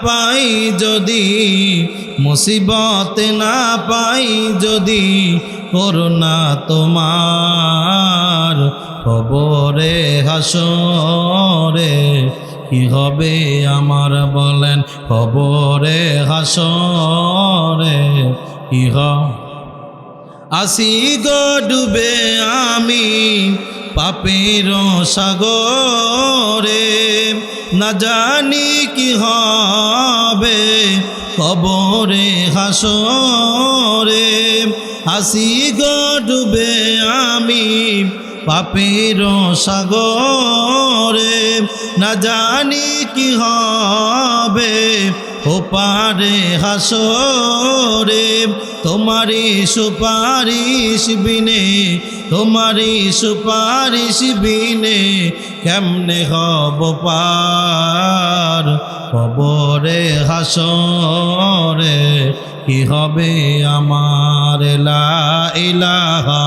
পাই যদি, মুসিবতে না পাই যদি, করুণা তোমার কবরে হাসরে কি হবে আমার বলেন, কবরে হাসরে কি হবে। আসি গো ডুবে আমি পাপের সাগরে, না জানি কি হবে কবরে হাসরে। আসি গো ডুবে আমি পাপের সাগরে, না জানি কি হবে ওপারে হাসরে। তোমারি সুপারিশ বিনে, তোমারি সুপারিশ বিনে কেমনে হব পার কবরে হাসরে কি হবে আমার। লা ইলাহা